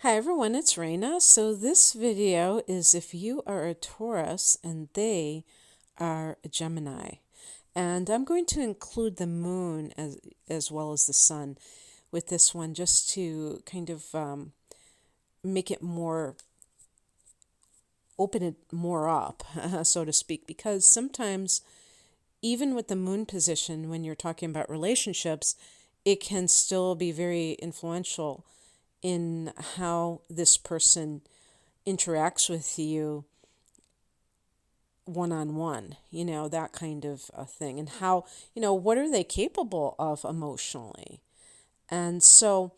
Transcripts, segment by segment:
Hi everyone, it's Raina. So this video is if you are a Taurus and they are a Gemini. And I'm going to include the moon as well as the sun with this one just to kind of make it more, open it more up, so to speak, because sometimes even with the moon position, when you're talking about relationships, it can still be very influential in how this person interacts with you one on one, that kind of a thing. And how, what are they capable of emotionally? And so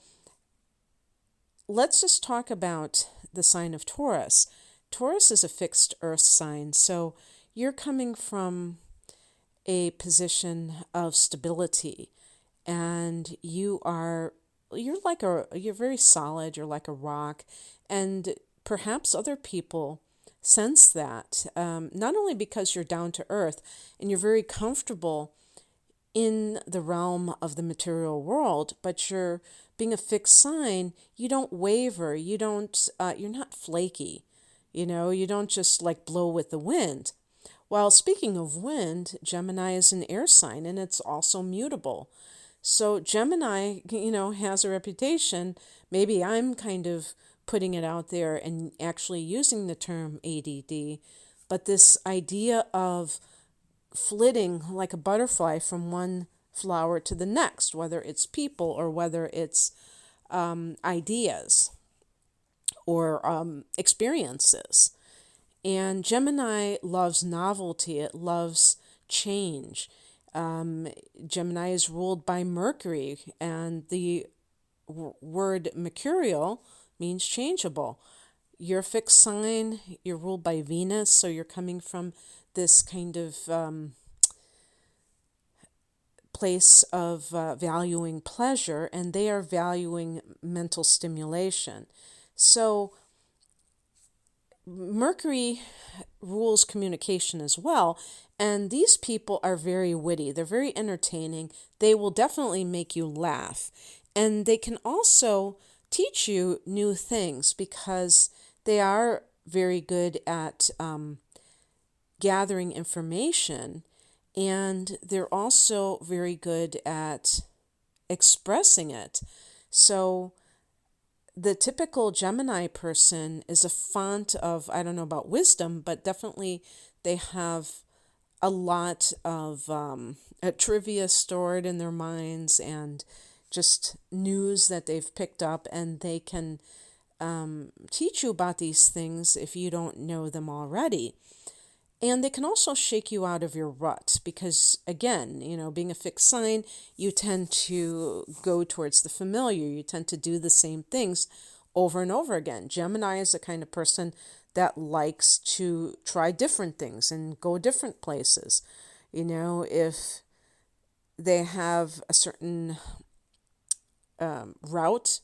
let's just talk about the sign of Taurus. Taurus is a fixed earth sign. So you're coming from a position of stability and you're very solid, you're like a rock, and perhaps other people sense that, not only because you're down to earth and you're very comfortable in the realm of the material world, but you're being a fixed sign, you don't waver, you're not flaky, you don't just like blow with the wind. While speaking of wind, Gemini is an air sign and it's also mutable. So Gemini, has a reputation. Maybe I'm kind of putting it out there and actually using the term ADD, but this idea of flitting like a butterfly from one flower to the next, whether it's people or whether it's ideas or experiences. And Gemini loves novelty, it loves change. Gemini is ruled by Mercury, and the word mercurial means changeable. You're a fixed sign, you're ruled by Venus, so you're coming from this kind of place of valuing pleasure, and they are valuing mental stimulation. So Mercury rules communication as well, and these people are very witty. They're very entertaining. They will definitely make you laugh, and they can also teach you new things because they are very good at gathering information, and they're also very good at expressing it. So the typical Gemini person is a font of, I don't know about wisdom, but definitely they have a lot of trivia stored in their minds and just news that they've picked up, and they can teach you about these things if you don't know them already. And they can also shake you out of your rut because, again, being a fixed sign, you tend to go towards the familiar. You tend to do the same things over and over again. Gemini is the kind of person that likes to try different things and go different places. If they have a certain route,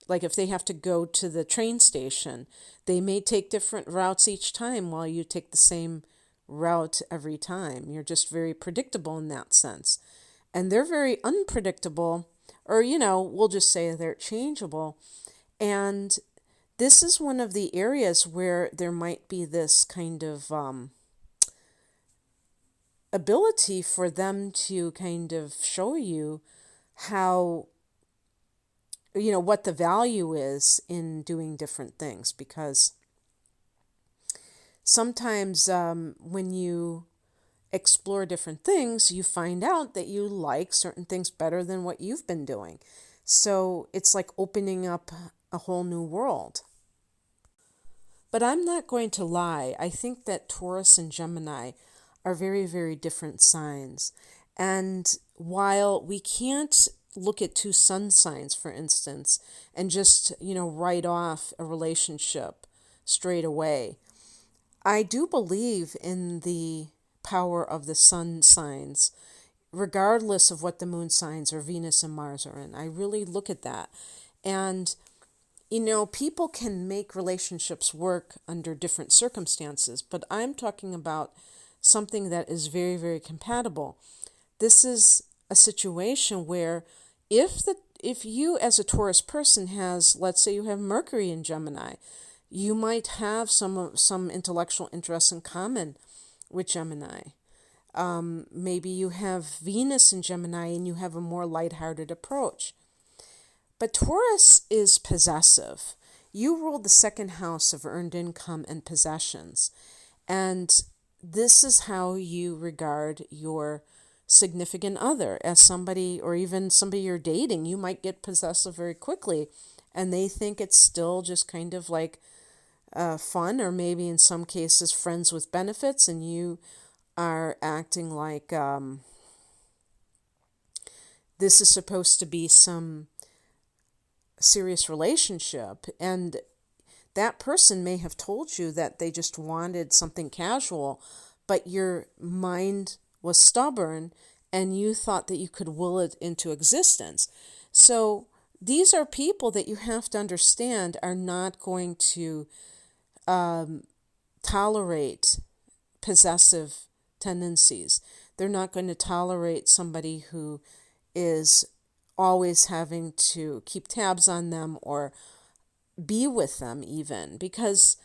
like if they have to go to the train station, they may take different routes each time while you take the same route every time. You're just very predictable in that sense. And they're very unpredictable, or, we'll just say they're changeable. And this is one of the areas where there might be this kind of ability for them to kind of show you how what the value is in doing different things, because sometimes when you explore different things, you find out that you like certain things better than what you've been doing. So it's like opening up a whole new world. But I'm not going to lie. I think that Taurus and Gemini are very, very different signs. And while we can't look at two sun signs, for instance, and just, write off a relationship straight away, I do believe in the power of the sun signs, regardless of what the moon signs or Venus and Mars are in. I really look at that. And, people can make relationships work under different circumstances, but I'm talking about something that is very, very compatible. This is a situation where if you as a Taurus person has, let's say you have Mercury in Gemini, you might have some intellectual interests in common with Gemini. Maybe you have Venus in Gemini and you have a more lighthearted approach. But Taurus is possessive. You rule the second house of earned income and possessions. And this is how you regard your significant other as somebody, or even somebody you're dating. You might get possessive very quickly, and they think it's still just kind of like fun, or maybe in some cases friends with benefits, and you are acting like this is supposed to be some serious relationship. And that person may have told you that they just wanted something casual, but your mind was stubborn and you thought that you could will it into existence. So these are people that you have to understand are not going to tolerate possessive tendencies. They're not going to tolerate somebody who is always having to keep tabs on them or be with them even, because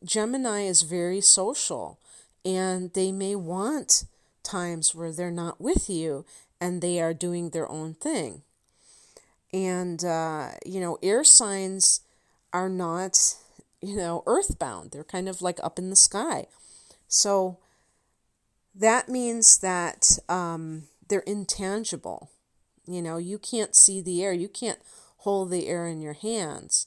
Gemini is very social and they may want times where they're not with you and they are doing their own thing. And, air signs are not, earthbound. They're kind of like up in the sky. So that means that they're intangible. You can't see the air. You can't hold the air in your hands.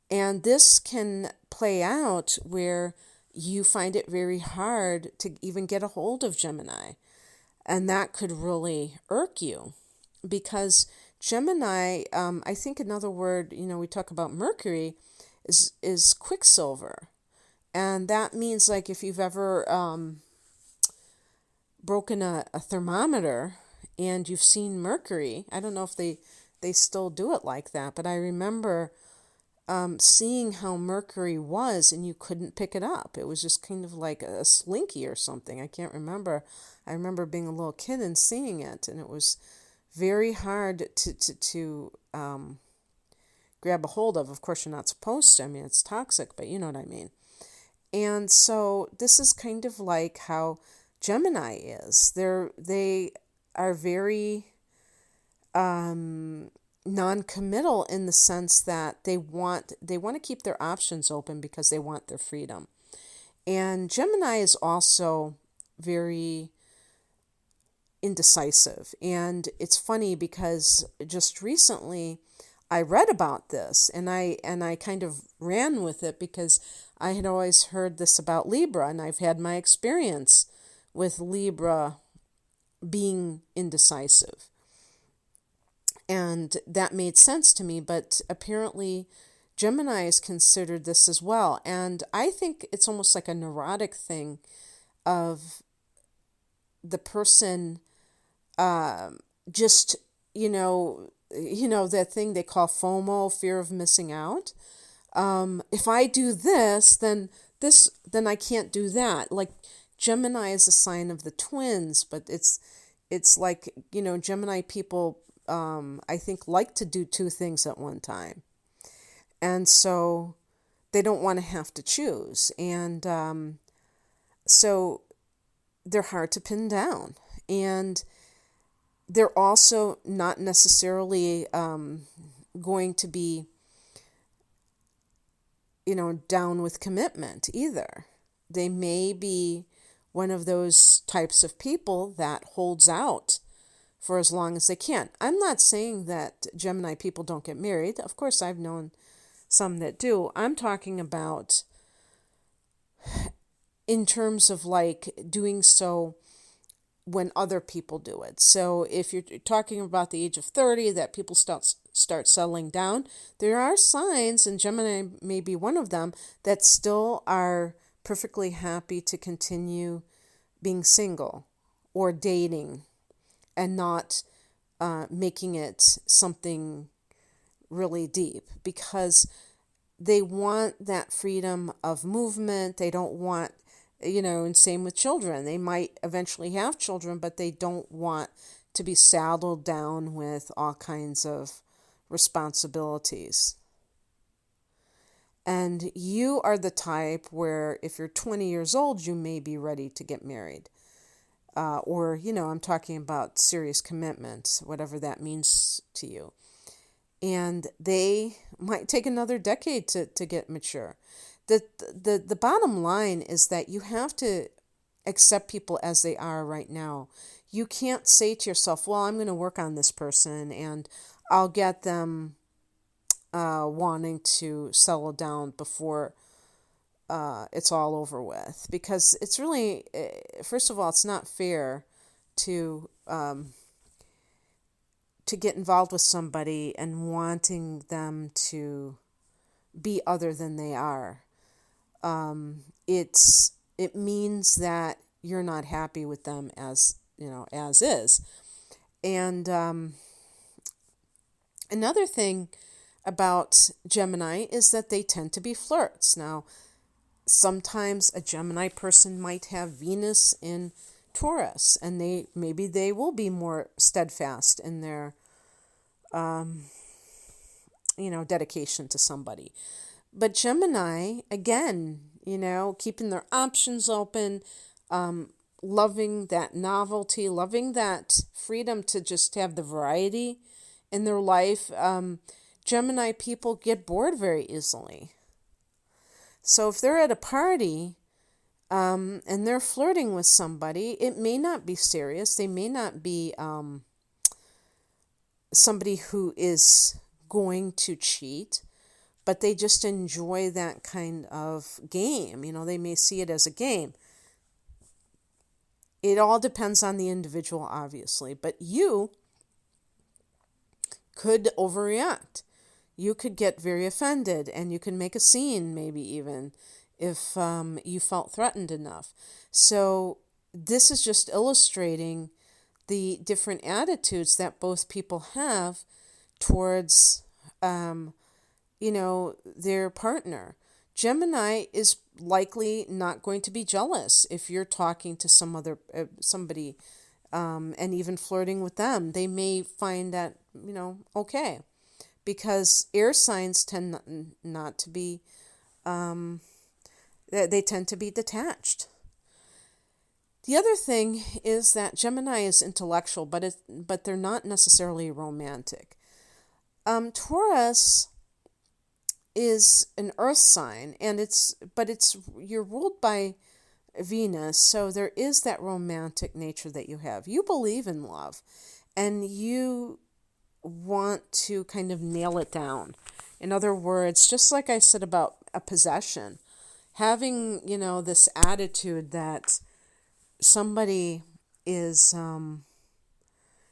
And this can play out where you find it very hard to even get a hold of Gemini. And that could really irk you, because Gemini, I think another word, we talk about Mercury, is quicksilver. And that means, like, if you've ever broken a thermometer and you've seen mercury, I don't know if they still do it like that, but I remember seeing how mercury was, and you couldn't pick it up. It was just kind of like a slinky or something. I can't remember. I remember being a little kid and seeing it, and it was very hard to grab a hold of. Of course, you're not supposed to. I mean, it's toxic, but you know what I mean. And so this is kind of like how Gemini is. They are very non-committal in the sense that they want to keep their options open because they want their freedom. And Gemini is also very indecisive. And it's funny because just recently I read about this, and I kind of ran with it because I had always heard this about Libra, and I've had my experience with Libra being indecisive. And that made sense to me, but apparently Gemini is considered this as well. And I think it's almost like a neurotic thing of the person just, that thing they call FOMO, fear of missing out. If I do this, then I can't do that. Like, Gemini is a sign of the twins, but it's like, Gemini people, I think, like to do two things at one time. And so they don't want to have to choose. And so they're hard to pin down. And they're also not necessarily going to be, down with commitment either. They may be one of those types of people that holds out for as long as they can. I'm not saying that Gemini people don't get married. Of course, I've known some that do. I'm talking about in terms of like doing so when other people do it. So if you're talking about the age of 30, that people start settling down, there are signs, and Gemini may be one of them, that still are perfectly happy to continue being single or dating and not making it something really deep, because they want that freedom of movement. They don't want, and same with children. They might eventually have children, but they don't want to be saddled down with all kinds of responsibilities. And you are the type where if you're 20 years old, you may be ready to get married. Or, I'm talking about serious commitment, whatever that means to you. And they might take another decade to get mature. The bottom line is that you have to accept people as they are right now. You can't say to yourself, well, I'm going to work on this person and I'll get them wanting to settle down before it's all over with. Because it's really, first of all, it's not fair to get involved with somebody and wanting them to be other than they are. It means that you're not happy with them as is. And another thing about Gemini is that they tend to be flirts. Now, sometimes a Gemini person might have Venus in Taurus, and maybe they will be more steadfast in their dedication to somebody. But Gemini, again, keeping their options open, loving that novelty, loving that freedom to just have the variety in their life. Gemini people get bored very easily. So if they're at a party and they're flirting with somebody, it may not be serious. They may not be somebody who is going to cheat, but they just enjoy that kind of game. They may see it as a game. It all depends on the individual, obviously, but you could overreact. You could get very offended and you could make a scene, maybe even, if you felt threatened enough. So this is just illustrating the different attitudes that both people have towards, their partner. Gemini is likely not going to be jealous if you're talking to somebody, and even flirting with them. They may find that, okay. Because air signs tend not to be, they tend to be detached. The other thing is that Gemini is intellectual, but they're not necessarily romantic. Taurus is an earth sign, and you're ruled by Venus, so there is that romantic nature that you have. You believe in love, and you want to kind of nail it down. In other words, just like I said about a possession, having, this attitude that somebody is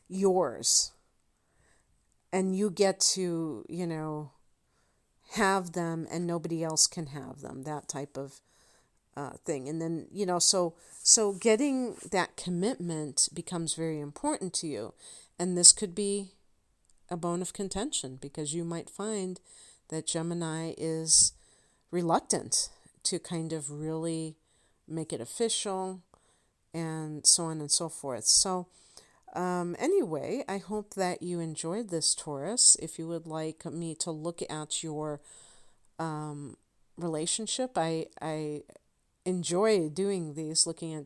yours and you get to, have them and nobody else can have them, that type of thing. And then, so getting that commitment becomes very important to you. And this could be a bone of contention because you might find that Gemini is reluctant to kind of really make it official and so on and so forth. So anyway, I hope that you enjoyed this, Taurus. If you would like me to look at your relationship, I enjoy doing these, looking at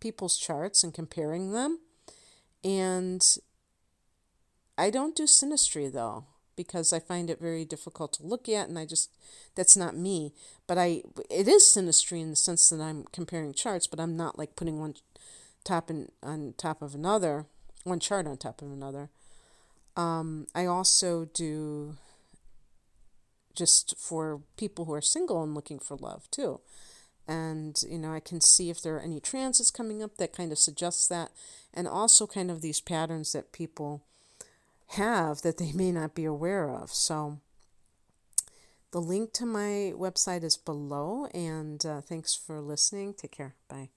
people's charts and comparing them. And I don't do synastry, though, because I find it very difficult to look at, and that's not me. But it is synastry in the sense that I'm comparing charts, but I'm not like putting one chart on top of another. I also do just for people who are single and looking for love, too. And, I can see if there are any transits coming up that kind of suggest that, and also kind of these patterns that people have that they may not be aware of. So the link to my website is below, and thanks for listening. Take care. Bye.